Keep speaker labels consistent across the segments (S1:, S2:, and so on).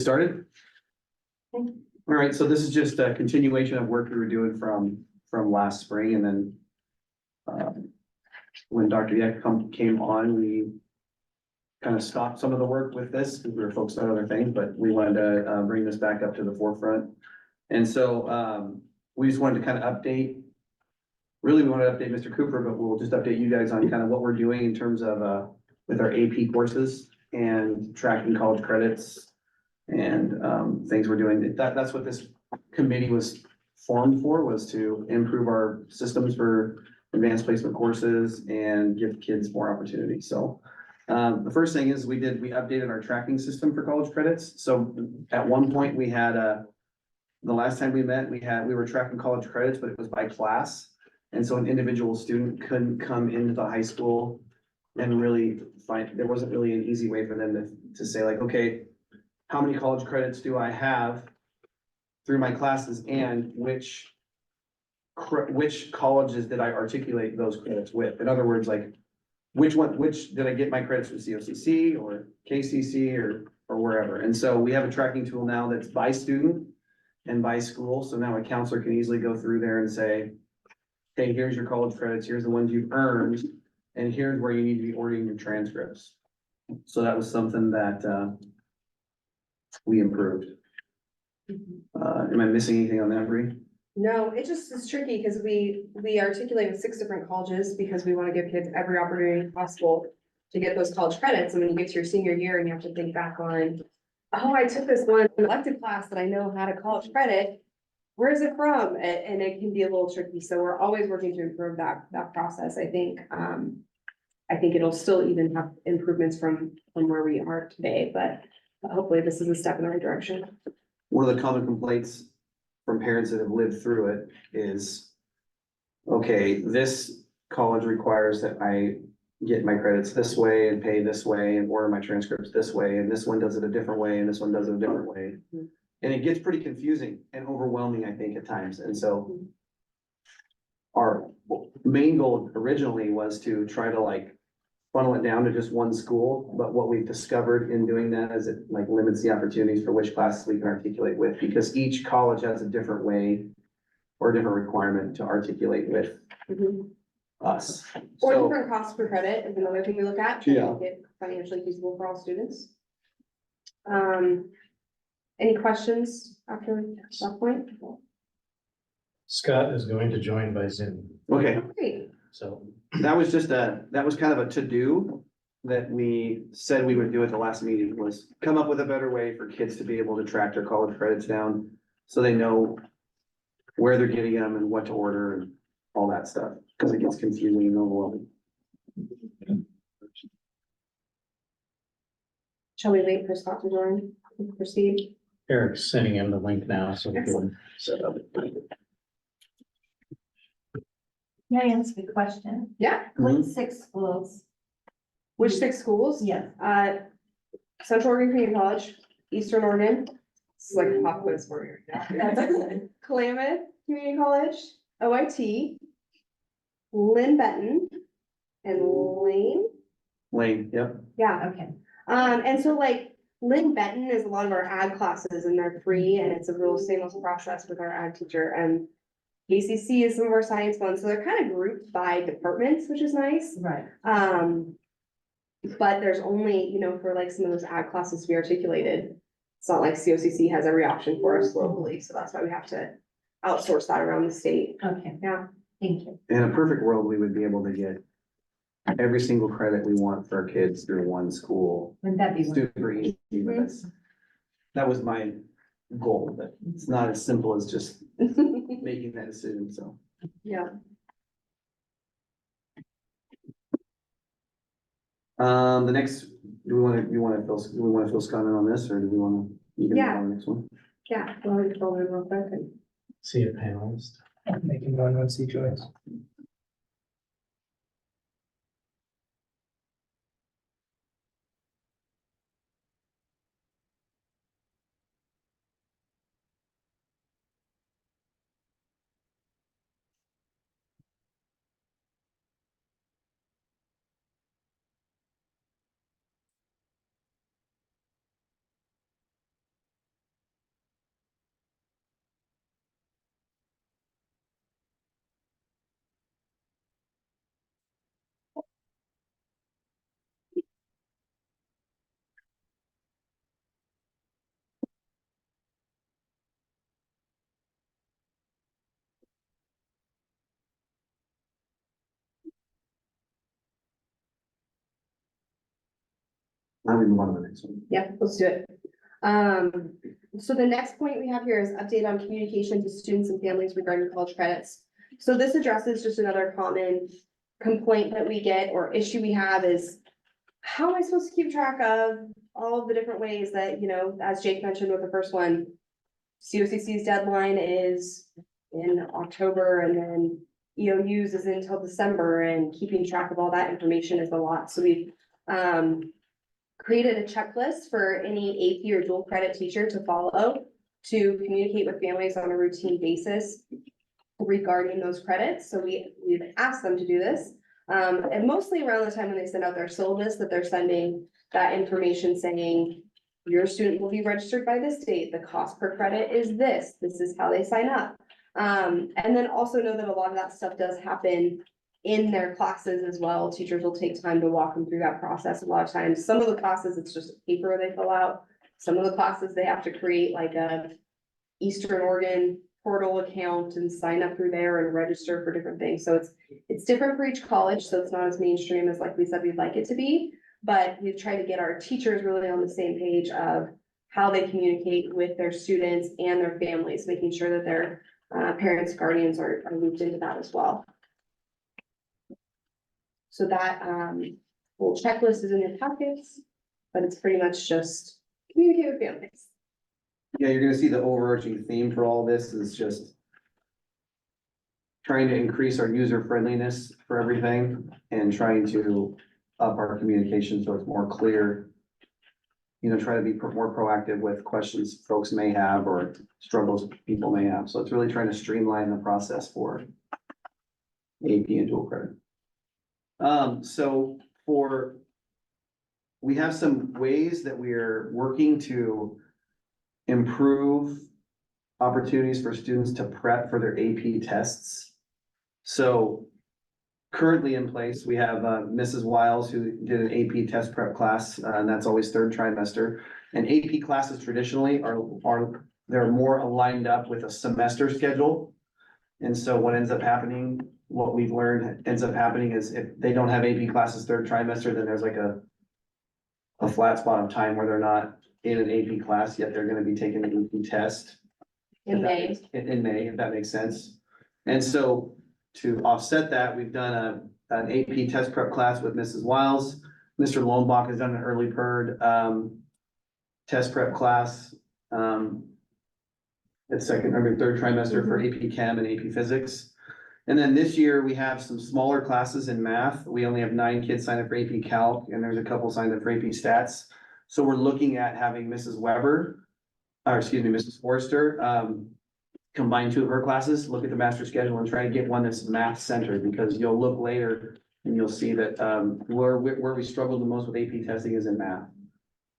S1: Started? All right, so this is just a continuation of work we were doing from last spring, and then when Dr. Yeck came on, we kind of stopped some of the work with this because we were focused on other things, but we wanted to bring this back up to the forefront. And so we just wanted to kind of update. Really, we want to update Mr. Cooper, but we'll just update you guys on kind of what we're doing in terms of with our AP courses and tracking college credits and things we're doing. That's what this committee was formed for, was to improve our systems for advanced placement courses and give kids more opportunities. So the first thing is we updated our tracking system for college credits. So at one point we had the last time we met, we were tracking college credits, but it was by class. And so an individual student couldn't come into the high school and really there wasn't really an easy way for them to say like, okay, how many college credits do I have through my classes, and which colleges did I articulate those credits with? In other words, like which did I get my credits from COCC or KCC or wherever? And so we have a tracking tool now that's by student and by school. So now a counselor can easily go through there and say, hey, here's your college credits, here's the ones you've earned, and here's where you need to be ordering your transcripts. So that was something that we improved. Am I missing anything on that, Bree?
S2: No, it just is tricky because we articulated 6 different colleges because we want to give kids every opportunity possible to get those college credits. And when you get to your senior year and you have to think back on, oh, I took this one elective class that I know had a college credit. Where is it from? And it can be a little tricky. So we're always working to improve that process. I think it'll still even have improvements from where we are today, but hopefully this is a step in the right direction.
S1: One of the common complaints from parents that have lived through it is, okay, this college requires that I get my credits this way and pay this way and order my transcripts this way, and this one does it a different way, and this one does it a different way.
S2: Mm-hmm.
S1: And it gets pretty confusing and overwhelming, I think, at times. And so our main goal originally was to try to like funnel it down to just one school, but what we've discovered in doing that is it like limits the opportunities for which classes we can articulate with, because each college has a different way or a different requirement to articulate with us.
S2: Or
S1: So,
S2: different costs per credit is another thing we look at to
S1: Yeah.
S2: make it financially feasible for all students. Any questions after that point?
S3: Scott is going to join by Zoom,
S1: okay,
S2: Great.
S3: so
S1: that was kind of a to-do that we said we would do at the last meeting, was come up with a better way for kids to be able to track their college credits down so they know where they're getting them and what to order and all that stuff, because it gets confusing and overwhelming.
S2: Shall we wait for Scott to join? Proceed.
S3: Eric's sending him the link now, so we can set up.
S4: May I ask a question?
S2: Yeah.
S4: What 6 schools?
S2: Which 6 schools?
S4: Yes.
S2: Central Oregon Community College, Eastern Oregon. This is like a pop quiz for you. Klamath Community College, OIT, Lynn Benton, and Lane.
S1: Lane, yep.
S2: Yeah.
S4: Okay.
S2: And so like Lynn Benton is a lot of our ag classes and they're free and it's a real seamless process with our ag teacher, and ACC is some of our science ones. So they're kind of grouped by departments, which is nice.
S4: Right.
S2: But there's only, for like some of those ag classes to be articulated. It's not like COCC has every option for us globally. So that's why we have to outsource that around the state.
S4: Okay.
S2: Yeah.
S4: Thank you.
S1: In a perfect world, we would be able to get every single credit we want for our kids through one school.
S4: Wouldn't that be wonderful?
S1: Super easy, but that was my goal, but it's not as simple as just making that decision, so.
S2: Yeah.
S1: The next, do we want Phil's comment on this, or do we want to, you can move
S2: Yeah.
S1: on to the next one?
S2: Yeah. Well, let me scroll in real quick.
S3: See a panelist.
S5: Making one once he joins.
S1: I'm gonna move on to the next one.
S2: Yeah, let's do it. So the next point we have here is update on communication to students and families regarding college credits. So this addresses just another common complaint that we get or issue we have is how am I supposed to keep track of all of the different ways that, you know, as Jake mentioned with the first one, COCC's deadline is in October and then EOU's is until December and keeping track of all that information is a lot. So we've created a checklist for any AP or dual credit teacher to follow to communicate with families on a routine basis regarding those credits. So we've asked them to do this. And mostly around the time when they send out their syllabus, that they're sending that information saying, your student will be registered by this date, the cost per credit is this is how they sign up. And then also know that a lot of that stuff does happen in their classes as well. Teachers will take time to walk them through that process. A lot of times, some of the classes, it's just a paper they fill out. Some of the classes, they have to create like a Eastern Oregon portal account and sign up through there and register for different things. So it's different for each college, so it's not as mainstream as like we said we'd like it to be. But we've tried to get our teachers really on the same page of how they communicate with their students and their families, making sure that their parents, guardians are looped into that as well. So that little checklist is in your packets, but it's pretty much just communicate with families.
S1: Yeah, you're gonna see the overarching theme for all this is just trying to increase our user friendliness for everything and trying to up our communication so it's more clear. You know, try to be more proactive with questions folks may have or struggles people may have. So it's really trying to streamline the process for AP and dual credit. We have some ways that we're working to improve opportunities for students to prep for their AP tests. So currently in place, we have Mrs. Wiles who did an AP test prep class, and that's always third trimester. And AP classes traditionally they're more aligned up with a semester schedule. And so what ends up happening, what we've learned ends up happening is if they don't have AP classes third trimester, then there's like a flat spot of time where they're not in an AP class, yet they're gonna be taking an AP test.
S2: In May.
S1: In May, if that makes sense. And so to offset that, we've done an AP test prep class with Mrs. Wiles. Mr. Lombach has done an early bird test prep class. It's third trimester for AP Chem and AP Physics. And then this year, we have some smaller classes in math. We only have 9 kids signed up for AP Calc, and there's a couple signed up for AP Stats. So we're looking at having Mrs. Forrester, combine 2 of her classes, look at the master schedule and try to get one that's math centered, because you'll look later and you'll see that, where we struggle the most with AP testing is in math.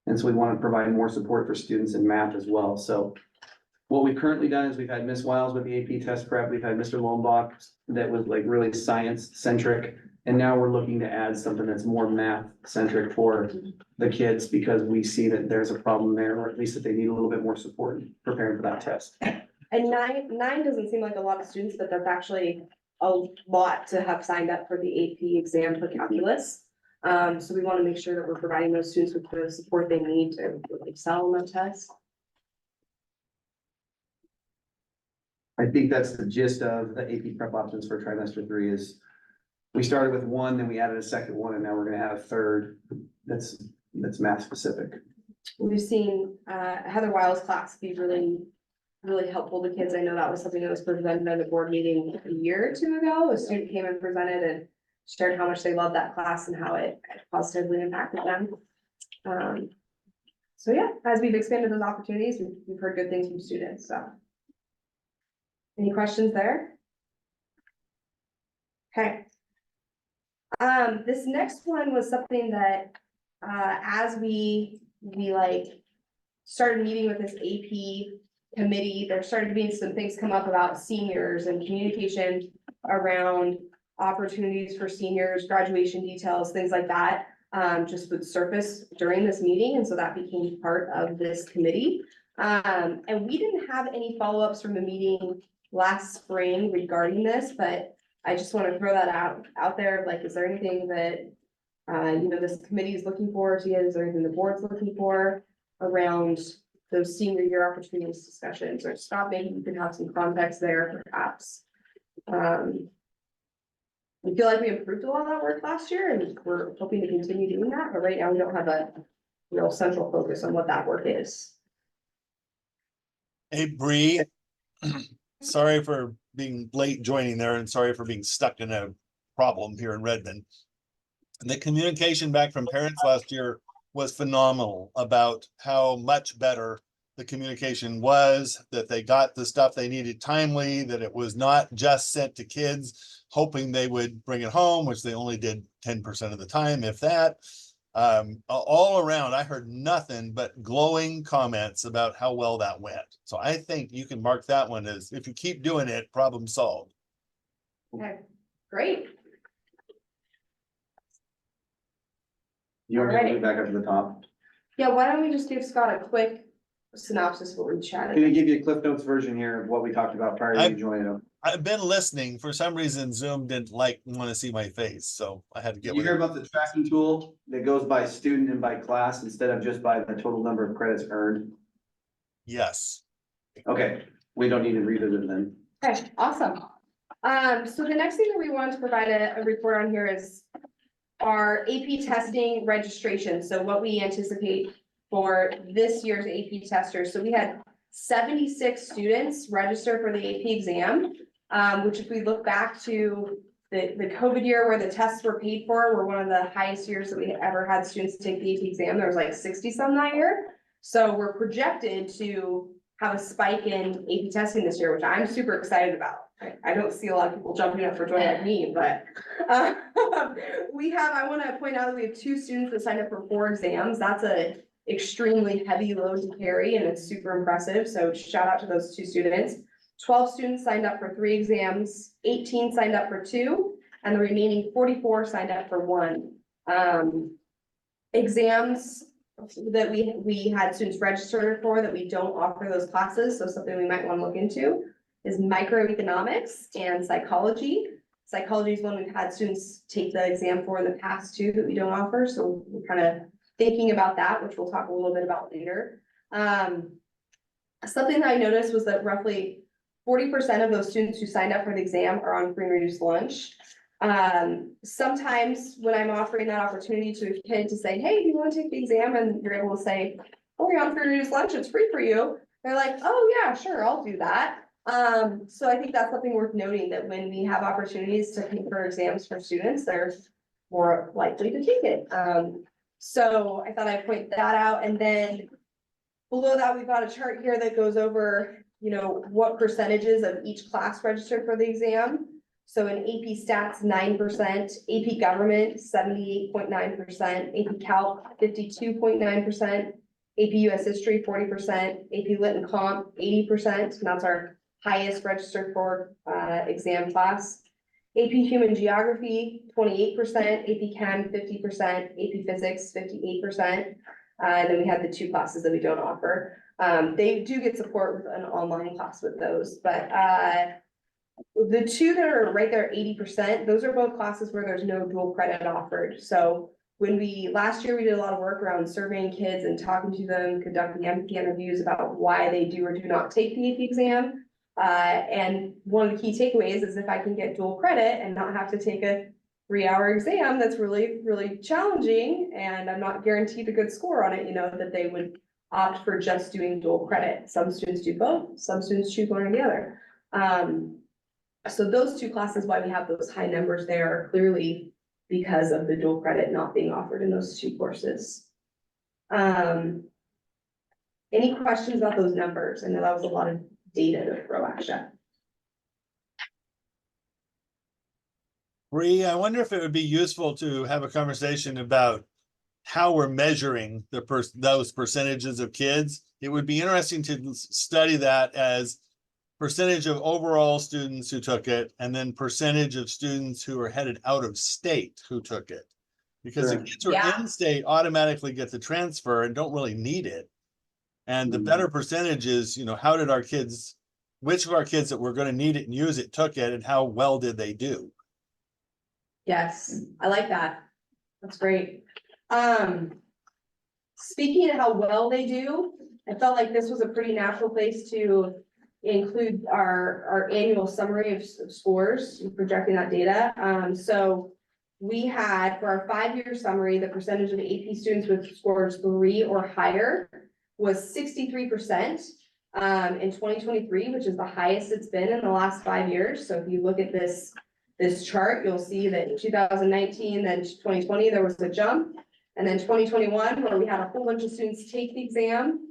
S1: And so we want to provide more support for students in math as well. So what we've currently done is we've had Miss Wiles with the AP test prep, we've had Mr. Lombach that was like really science centric. And now we're looking to add something that's more math centric for the kids, because we see that there's a problem there, or at least that they need a little bit more support in preparing for that test.
S2: And nine doesn't seem like a lot of students, but that's actually a lot to have signed up for the AP exam for calculus. So we want to make sure that we're providing those students with the support they need to excel on the test.
S1: I think that's the gist of the AP prep options for trimester 3 is we started with 1, then we added a second one, and now we're gonna add a third that's math specific.
S2: We've seen Heather Wiles' class be really helpful to kids. I know that was something that was presented at a board meeting a year or 2 ago. A student came and presented and shared how much they loved that class and how it positively impacted them. So yeah, as we've expanded those opportunities, we've heard good things from students, so. Any questions there? Okay. This next one was something that, as we like started meeting with this AP committee, there started being some things come up about seniors and communication around opportunities for seniors, graduation details, things like that, just would surface during this meeting. And so that became part of this committee. And we didn't have any follow-ups from the meeting last spring regarding this, but I just want to throw that out there. Like, is there anything that this committee is looking for, to get, is there anything the board's looking for around those senior year opportunities discussions, or Scott, maybe you can have some context there perhaps. We feel like we improved a lot of that work last year, and we're hoping to continue doing that, but right now we don't have a real central focus on what that work is.
S6: Hey, Bree, sorry for being late joining there and sorry for being stuck in a problem here in Redmond. The communication back from parents last year was phenomenal about how much better the communication was, that they got the stuff they needed timely, that it was not just sent to kids hoping they would bring it home, which they only did 10% of the time, if that. All around, I heard nothing but glowing comments about how well that went. So I think you can mark that one as, if you keep doing it, problem solved.
S2: Okay, great.
S1: You want me to
S2: Alright.
S1: move back up to the top?
S2: Yeah, why don't we just give Scott a quick synopsis of what we
S1: I'm
S2: chatted?
S1: gonna give you a Cliff Notes version here of what we talked about prior to you joining them.
S6: I've been listening. For some reason, Zoom didn't want to see my face, so I had to get
S1: You
S6: with
S1: hear
S6: it.
S1: about the tracking tool that goes by student and by class instead of just by the total number of credits earned?
S6: Yes.
S1: Okay, we don't need to revisit it then.
S2: Okay, awesome. So the next thing that we want to provide a report on here is our AP testing registration. So what we anticipate for this year's AP testers. So we had 76 students register for the AP exam, which if we look back to the COVID year where the tests were paid for, were one of the highest years that we ever had students take the AP exam. There was like 60 some that year. So we're projected to have a spike in AP testing this year, which I'm super excited about. I don't see a lot of people jumping up for joy like me, but I want to point out that we have 2 students that signed up for 4 exams. That's a extremely heavy load to carry, and it's super impressive. So shout out to those 2 students. 12 students signed up for 3 exams, 18 signed up for 2, and the remaining 44 signed up for 1. Exams that we had students register for that we don't offer those classes, so something we might want to look into is microeconomics and psychology. Psychology is one we've had students take the exam for in the past too that we don't offer, so we're kind of thinking about that, which we'll talk a little bit about later. Something that I noticed was that roughly 40% of those students who signed up for the exam are on free and reduced lunch. Sometimes when I'm offering that opportunity to a kid to say, hey, do you want to take the exam? And you're able to say, oh, you're on free and reduced lunch, it's free for you. They're like, oh yeah, sure, I'll do that. So I think that's something worth noting, that when we have opportunities to pay for exams for students, they're more likely to take it. So I thought I'd point that out. And then below that, we've got a chart here that goes over, what percentages of each class registered for the exam. So in AP Stats, 9%, AP Government, 78.9%, AP Calc, 52.9%, AP US History, 40%, AP Lit and Comp, 80%, and that's our highest registered for exam class. AP Human Geography, 28%, AP Chem, 50%, AP Physics, 58%. And then we have the 2 classes that we don't offer. They do get support with an online class with those, but the 2 that are right there, 80%, those are both classes where there's no dual credit offered. So last year we did a lot of work around surveying kids and talking to them, conducting empathy interviews about why they do or do not take the AP exam. And one of the key takeaways is if I can get dual credit and not have to take a 3-hour exam, that's really, really challenging, and I'm not guaranteed a good score on it, that they would opt for just doing dual credit. Some students do both, some students choose one or the other. So those 2 classes, why we have those high numbers there, are clearly because of the dual credit not being offered in those 2 courses. Any questions about those numbers? I know that was a lot of data to throw at you.
S6: Bree, I wonder if it would be useful to have a conversation about how we're measuring those percentages of kids. It would be interesting to study that as percentage of overall students who took it, and then percentage of students who are headed out of state who took it. Because the kids who are in state automatically get the transfer and don't really need it. And the better percentage is, how did which of our kids that were going to need it and use it took it, and how well did they do?
S2: Yes, I like that. That's great. Speaking of how well they do, I felt like this was a pretty natural place to include our annual summary of scores, projecting that data. So we had, for our 5-year summary, the percentage of AP students with scores 3 or higher was 63%. In 2023, which is the highest it's been in the last 5 years. So if you look at this chart, you'll see that in 2019, then 2020, there was a jump. And then 2021, where we had a whole bunch of students take the exam,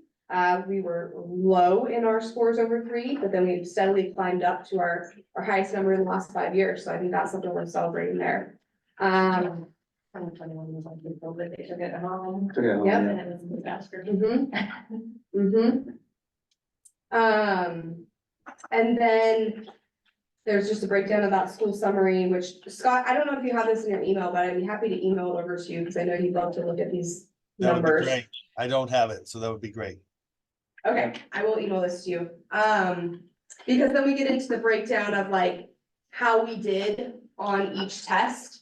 S2: we were low in our scores over 3, but then we've steadily climbed up to our highest number in the last 5 years. So I think that's something we're celebrating there.
S4: 2021 was like the COVID, they took it home.
S1: Took it home,
S2: Yep.
S1: yeah.
S4: And it was a disaster.
S2: And then there's just a breakdown of that school summary, which Scott, I don't know if you have this in your email, but I'd be happy to email it over to you because I know you'd love to look at these
S6: That would be
S2: numbers.
S6: great. I don't have it, so that would be great.
S2: Okay, I will email this to you. Because then we get into the breakdown of like how we did on each test.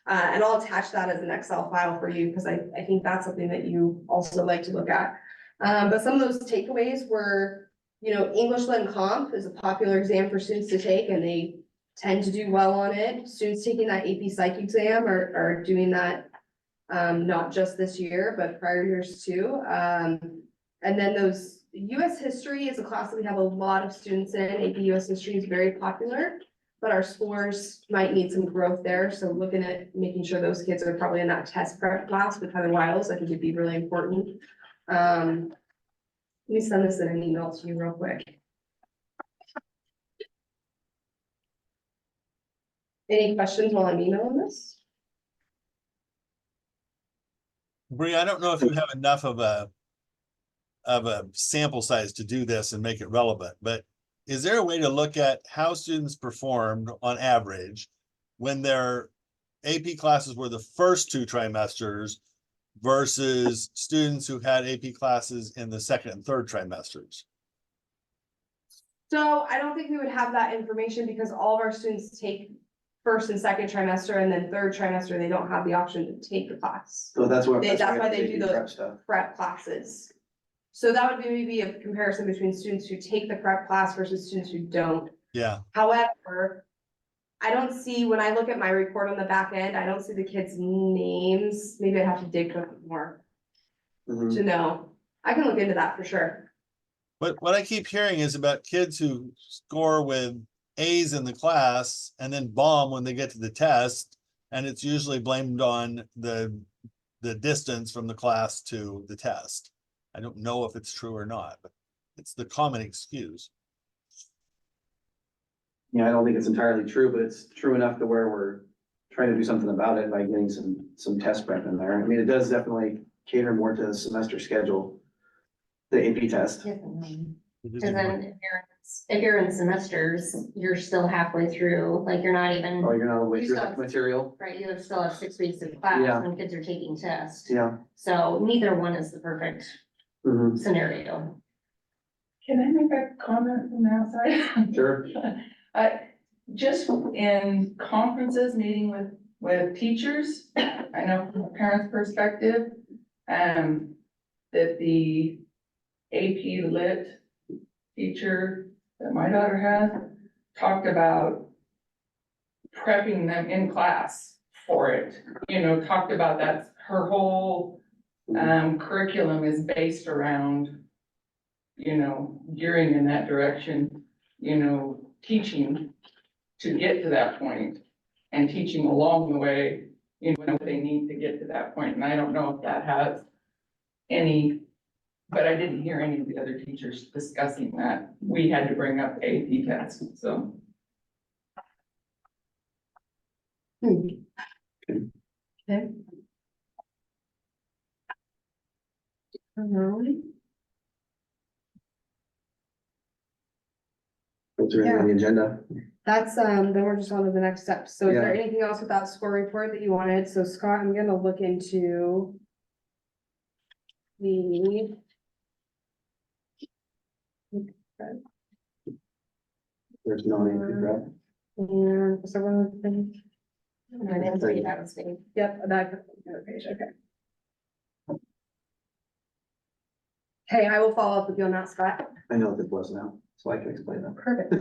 S2: And I'll attach that as an Excel file for you, because I think that's something that you also like to look at. But some of those takeaways were, you know, English Lit Comp is a popular exam for students to take, and they tend to do well on it. Students taking that AP Psych exam are doing that, not just this year, but prior years too. And then those US History is a class that we have a lot of students in. AP US History is very popular, but our scores might need some growth there. So looking at making sure those kids are probably in that test prep class with Heather Wiles, I think it'd be really important. Let me send this in an email to you real quick. Any questions while I'm emailing this?
S6: Bree, I don't know if you have enough of a sample size to do this and make it relevant, but is there a way to look at how students performed on average when their AP classes were the first 2 trimesters versus students who had AP classes in the second and third trimesters?
S2: So I don't think we would have that information because all of our students take first and second trimester, and then third trimester, they don't have the option to take the class.
S1: So that's what.
S2: That's why they do
S1: prep
S2: those
S1: stuff.
S2: prep classes. So that would be maybe a comparison between students who take the prep class versus students who don't.
S6: Yeah,
S2: However, I don't see, when I look at my report on the back end, I don't see the kids' names. Maybe I'd have to dig for more
S1: Mhm.
S2: to know. I can look into that for sure.
S6: but what I keep hearing is about kids who score with A's in the class and then bomb when they get to the test. And it's usually blamed on the distance from the class to the test. I don't know if it's true or not, but it's the common excuse.
S1: Yeah, I don't think it's entirely true, but it's true enough to where we're trying to do something about it by getting some test prep in there. I mean, it does definitely cater more to the semester schedule. The AP test.
S4: Definitely.
S6: It is
S4: Cause then if you're in semesters, you're still halfway through, like you're not even,
S1: Oh, you're not with
S4: You
S1: your
S4: still-
S1: material?
S4: right, you still have 6 weeks of class
S1: Yeah.
S4: when kids are taking tests.
S1: Yeah.
S4: So neither one is the perfect
S1: Mhm.
S4: scenario.
S7: Can I make a comment from the outside?
S1: Sure.
S7: Just in conferences, meeting with teachers, I know from a parent's perspective, that the AP Lit teacher that my daughter has talked about prepping them in class for it. You know, talked about that, her whole curriculum is based around, you know, gearing in that direction, you know, teaching to get to that point and teaching along the way, you know, what they need to get to that point. And I don't know if that has any, but I didn't hear any of the other teachers discussing that. We had to bring up the AP test, so.
S2: Okay.
S1: What's on the agenda?
S2: That's, then we're just on to the next step. So is there
S1: Yeah.
S2: anything else with that score report that you wanted? So Scott, I'm gonna look into the.
S1: There's no AP prep.
S2: And so one of the things.
S4: And then say that was big.
S2: Yep, that, other page, okay. Hey, I will follow up with you on that, Scott.
S1: I know what this was now, so I can explain that.
S2: Perfect.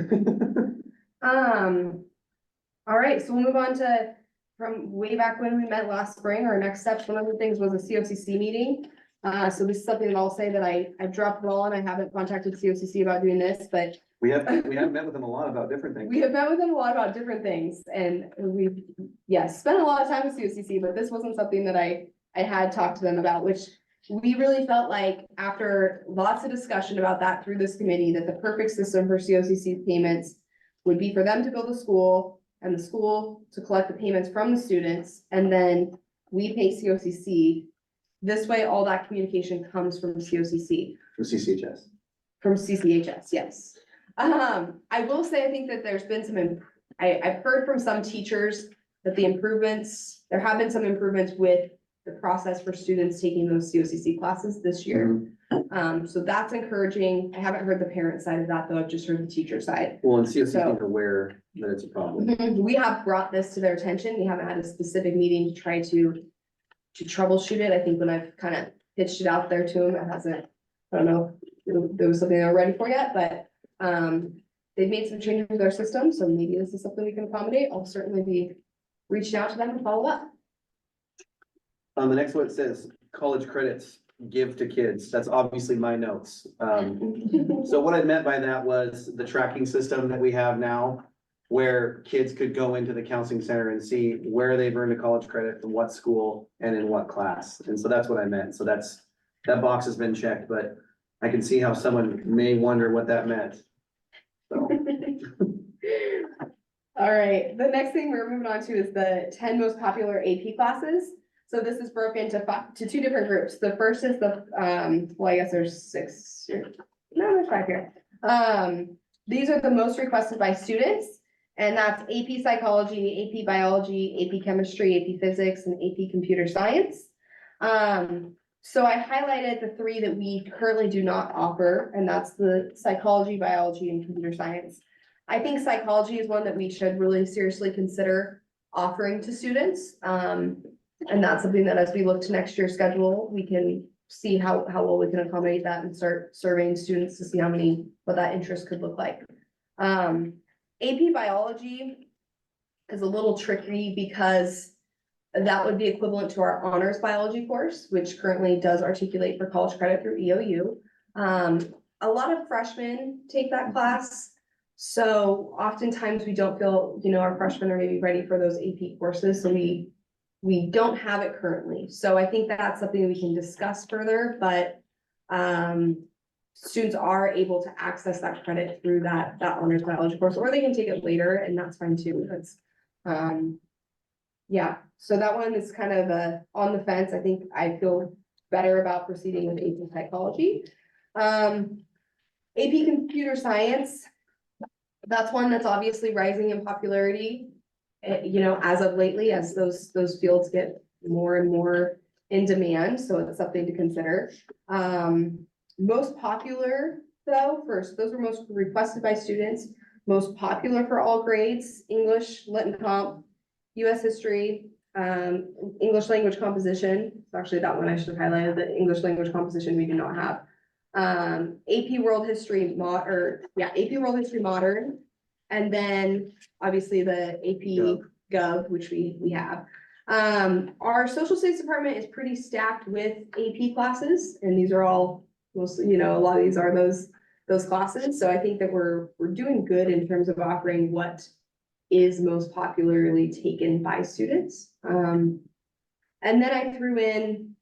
S2: All right, so we'll move on to, from way back when we met last spring, our next steps, one of the things was a COCC meeting. So this is something that I'll say that I've dropped the ball and I haven't contacted COCC about doing this, but
S1: We have met with them a lot about different things.
S2: we have met with them a lot about different things and we've, yes, spent a lot of time with COCC, but this wasn't something that I had talked to them about, which we really felt like after lots of discussion about that through this committee, that the perfect system for COCC payments would be for them to build a school and the school to collect the payments from the students, and then we pay COCC. This way, all that communication comes from COCC.
S1: From CCHS.
S2: From CCHS, yes. I will say, I think that there's been some, I've heard from some teachers that there have been some improvements with the process for students taking those COCC classes this year. So that's encouraging. I haven't heard the parent side of that, though. I've just heard the teacher side.
S1: Well, and COCC is
S2: So-
S1: aware that it's a problem.
S2: We have brought this to their attention. We haven't had a specific meeting to try to troubleshoot it. I think when I've kind of pitched it out there to them, it hasn't, I don't know, if there was something they're ready for yet, but they've made some changes to their system, so maybe this is something we can accommodate. I'll certainly be reaching out to them and follow up.
S1: The next one says college credits give to kids. That's obviously my notes. So what I meant by that was the tracking system that we have now, where kids could go into the counseling center and see where they've earned a college credit, from what school and in what class. And so that's what I meant. So that box has been checked, but I can see how someone may wonder what that meant. So,
S2: All right, the next thing we're moving on to is the 10 most popular AP classes. So this is broken to two different groups. The first is well, I guess there's 6 here. No, there's 5 here. These are the most requested by students, and that's AP Psychology, AP Biology, AP Chemistry, AP Physics, and AP Computer Science. So I highlighted the 3 that we currently do not offer, and that's the Psychology, Biology, and Computer Science. I think psychology is one that we should really seriously consider offering to students. And that's something that as we look to next year's schedule, we can see how well we can accommodate that and start surveying students to see what that interest could look like. AP Biology is a little tricky because that would be equivalent to our honors biology course, which currently does articulate for college credit through EOU. A lot of freshmen take that class. So oftentimes we don't feel, our freshmen are maybe ready for those AP courses, so we don't have it currently. So I think that's something we can discuss further, but students are able to access that credit through that honors biology course, or they can take it later, and that's fine too. That's yeah, so that one is kind of on the fence. I think I feel better about proceeding with AP Psychology. AP Computer Science, that's one that's obviously rising in popularity, as of lately, as those fields get more and more in demand, so it's something to consider. Most popular, though, those were most requested by students, most popular for all grades: English, Lit and Comp, US History, English Language Composition. It's actually that one I should have highlighted, the English Language Composition we do not have. AP World History AP World History Modern, and then obviously the AP Gov, which we have. Our social studies department is pretty stacked with AP classes, and these are all mostly, a lot of these are those classes. So I think that we're doing good in terms of offering what is most popularly taken by students. And then I threw in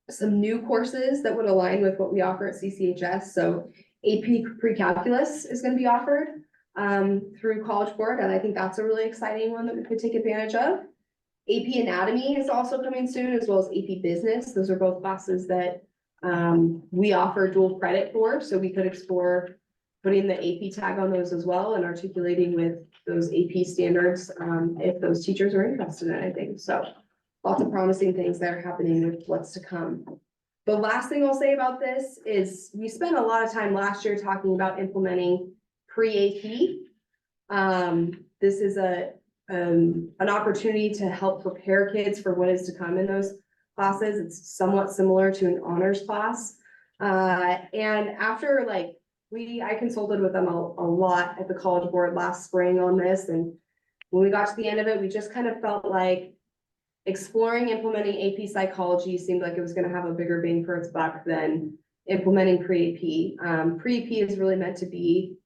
S2: some new courses that would align with what we offer at CCHS. So AP Pre-Calculus is going to be offered through College Board, and I think that's a really exciting one that we could take advantage of. AP Anatomy is also coming soon, as well as AP Business. Those are both classes that we offer dual credit for, so we could explore putting the AP tag on those as well and articulating with those AP standards if those teachers are interested in anything. So lots of promising things that are happening with what's to come. The last thing I'll say about this is we spent a lot of time last year talking about implementing pre-AP. This is an opportunity to help prepare kids for what is to come in those classes. It's somewhat similar to an honors class. And after like, I consulted with them a lot at the College Board last spring on this, and when we got to the end of it, we just kind of felt like exploring implementing AP psychology seemed like it was gonna have a bigger bang for its buck than implementing pre-AP. Pre-AP is really meant to be,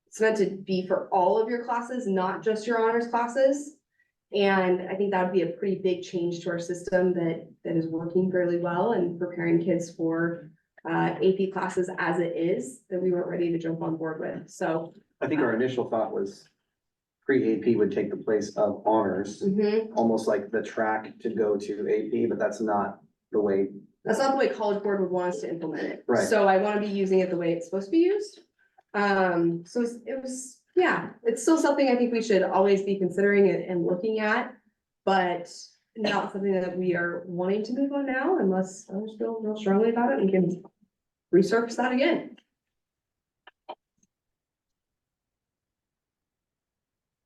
S2: it's meant to be for all of your classes, not just your honors classes. And I think that would be a pretty big change to our system that is working fairly well and preparing kids for AP classes as it is, that we weren't ready to jump on board with. So
S1: I think our initial thought was pre-AP would take the place of honors, almost like the track to go to AP, but that's not the way.
S2: that's not the way College Board would want us to implement it.
S1: Right.
S2: So I want to be using it the way it's supposed to be used. So it was, yeah, it's still something I think we should always be considering and looking at, but not something that we are wanting to move on now unless others feel real strongly about it and can resurface that again.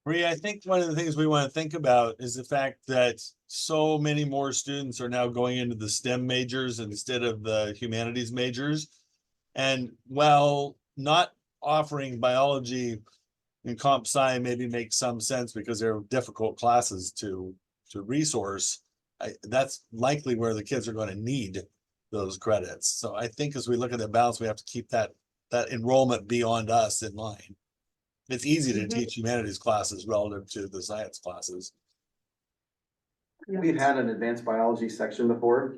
S6: Maria, I think one of the things we want to think about is the fact that so many more students are now going into the STEM majors instead of the humanities majors. And while not offering biology and comp sci maybe makes some sense because they're difficult classes to resource, that's likely where the kids are going to need those credits. So I think as we look at the balance, we have to keep that enrollment beyond us in mind. It's easy to teach humanities classes relative to the science classes.
S1: We've had an advanced biology section before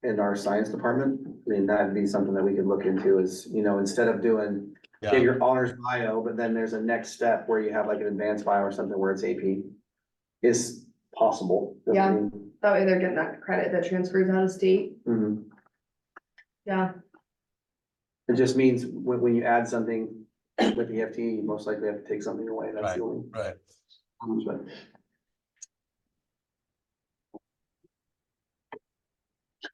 S1: in our science department. I mean, that'd be something that we could look into is, instead of doing
S6: Yeah,
S1: your honors bio, but then there's a next step where you have like an advanced bio or something where it's AP. Is possible. Doesn't
S2: Yeah.
S1: mean-
S2: That way they're getting that credit that transfers out of state.
S1: Mhm.
S2: Yeah.
S1: It just means when you add something with the FTE, you most likely have to take something away. That's the only.
S6: right.
S1: But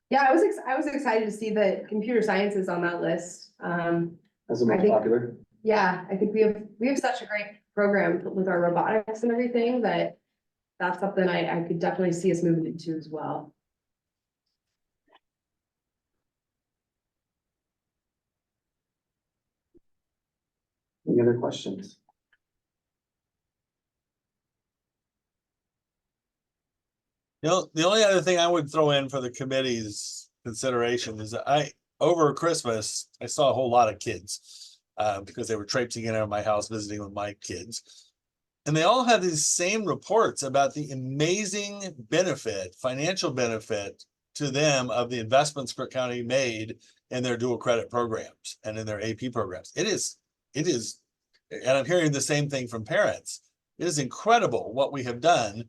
S2: Yeah, I was excited to see that computer science is on that list.
S1: That's the
S2: I
S1: most
S2: think-
S1: popular.
S2: Yeah, I think we have such a great program with our robotics and everything that that's something I could definitely see us moving into as well.
S1: Any other questions?
S6: The only other thing I would throw in for the committee's consideration is that over Christmas, I saw a whole lot of kids because they were traipsing in at my house visiting with my kids. And they all had these same reports about the amazing benefit, financial benefit to them of the investments Crook County made in their dual credit programs and in their AP programs. It is, and I'm hearing the same thing from parents. It is incredible what we have done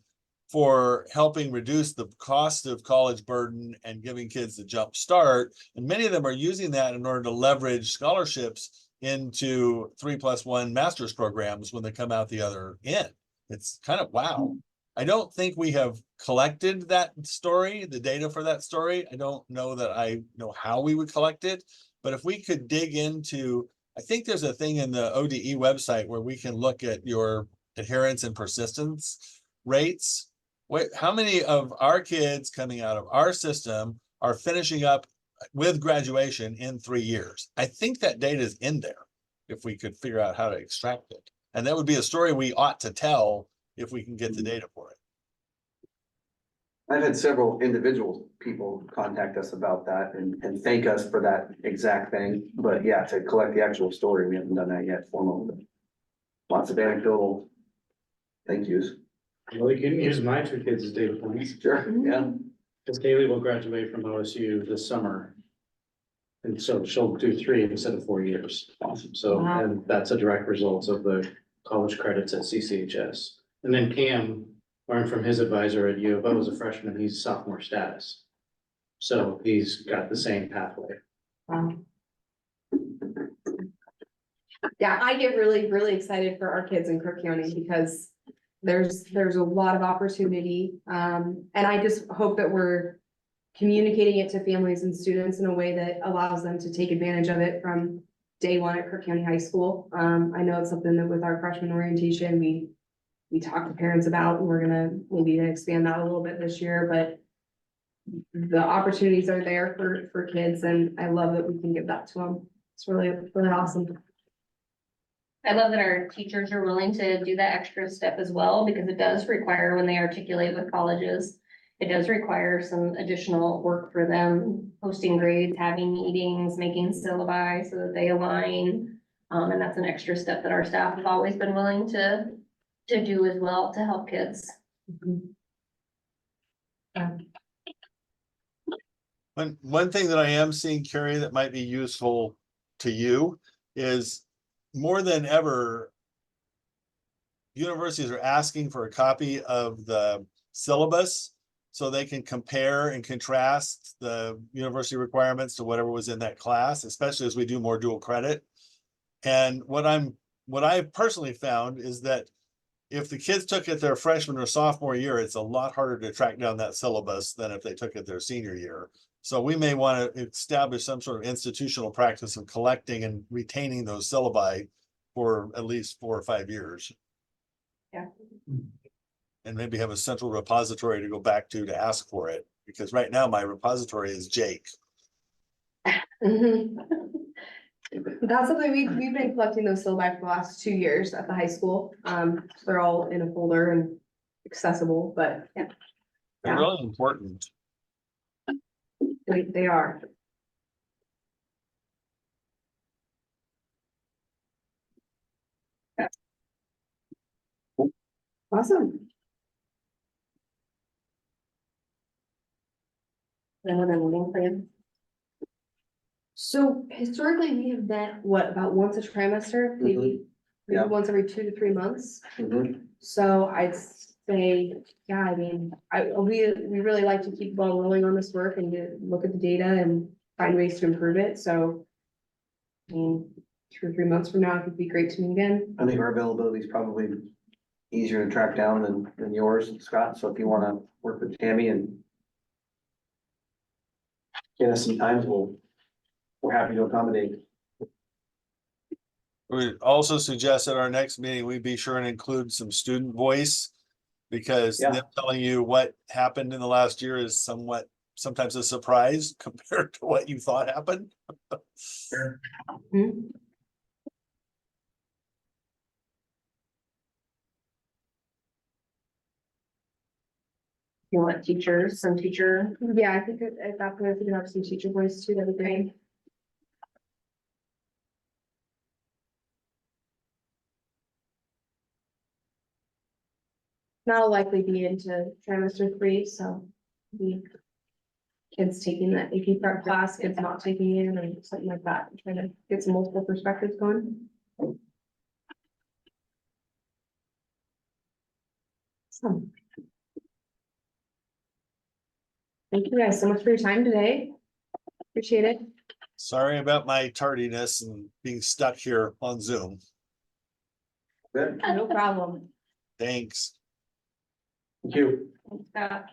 S6: for helping reduce the cost of college burden and giving kids the jump start. And many of them are using that in order to leverage scholarships into 3+1 master's programs when they come out the other end. It's kind of wow. I don't think we have collected that story, the data for that story. I don't know that I know how we would collect it, but if we could dig into, I think there's a thing in the ODE website where we can look at your adherence and persistence rates. How many of our kids coming out of our system are finishing up with graduation in 3 years? I think that data is in there if we could figure out how to extract it. And that would be a story we ought to tell if we can get the data for it.
S1: I've had several individual people contact us about that and thank us for that exact thing. But yeah, to collect the actual story, we haven't done that yet formally. Lots of anecdotal thank yous.
S3: Well, you can use my two kids as data points,
S1: Sure, yeah.
S3: because Kaylee will graduate from OSU this summer. And so she'll do 3 instead of 4 years.
S1: Awesome.
S3: So,
S2: Wow.
S3: and that's a direct result of the college credits at CCHS. And then Cam learned from his advisor at U of O as a freshman, he's sophomore status. So he's got the same pathway.
S2: Yeah, I get really, really excited for our kids in Crook County because there's a lot of opportunity. And I just hope that we're communicating it to families and students in a way that allows them to take advantage of it from day one at Crook County High School. I know it's something that with our freshman orientation, we talk to parents about, and we'll need to expand that a little bit this year, but the opportunities are there for kids, and I love that we can give that to them. It's really, really awesome.
S4: I love that our teachers are willing to do that extra step as well, because it does require, when they articulate with colleges, it does require some additional work for them, posting grades, having meetings, making syllabi so that they align. And that's an extra step that our staff have always been willing to do as well to help kids.
S6: One thing that I am seeing, Carrie, that might be useful to you is more than ever, universities are asking for a copy of the syllabus so they can compare and contrast the university requirements to whatever was in that class, especially as we do more dual credit. And what I personally found is that if the kids took it their freshman or sophomore year, it's a lot harder to track down that syllabus than if they took it their senior year. So we may want to establish some sort of institutional practice of collecting and retaining those syllabi for at least 4 or 5 years.
S4: Yeah.
S6: And maybe have a central repository to go back to ask for it, because right now my repository is Jake.
S2: That's something we've been collecting those syllabi for the last 2 years at the high school. So they're all in a folder and accessible, but yeah,
S6: They're
S2: Yeah.
S6: really important.
S2: they are. Awesome.
S4: Another meeting plan.
S2: So historically, we have met, what, about once a trimester, maybe
S1: Yeah.
S2: once every 2 to 3 months.
S1: Mhm.
S2: So I'd say, yeah, I mean, we really like to keep the ball rolling on this work and to look at the data and find ways to improve it, so. I mean, 2 or 3 months from now, it would be great to meet again.
S1: I think our availability is probably easier to track down than yours, Scott, so if you wanna work with Tammy and get us some times, we're happy to accommodate.
S6: We also suggest at our next meeting, we be sure and include some student voice. Because
S1: Yeah.
S6: them telling you what happened in the last year is sometimes a surprise compared to what you thought happened.
S1: Sure.
S2: Hmm?
S4: You want teachers, some teacher,
S2: Yeah, I think at that point, if we could have some teacher voice too, that'd be great. Now I'll likely be into trimester 3, so the kids taking that AP prep class, kids not taking it, or something like that, trying to get some multiple perspectives going. So. Thank you guys so much for your time today. Appreciate it.
S6: Sorry about my tardiness and being stuck here on Zoom.
S1: Good,
S2: No problem.
S6: Thanks.
S1: thank you.
S4: Scott.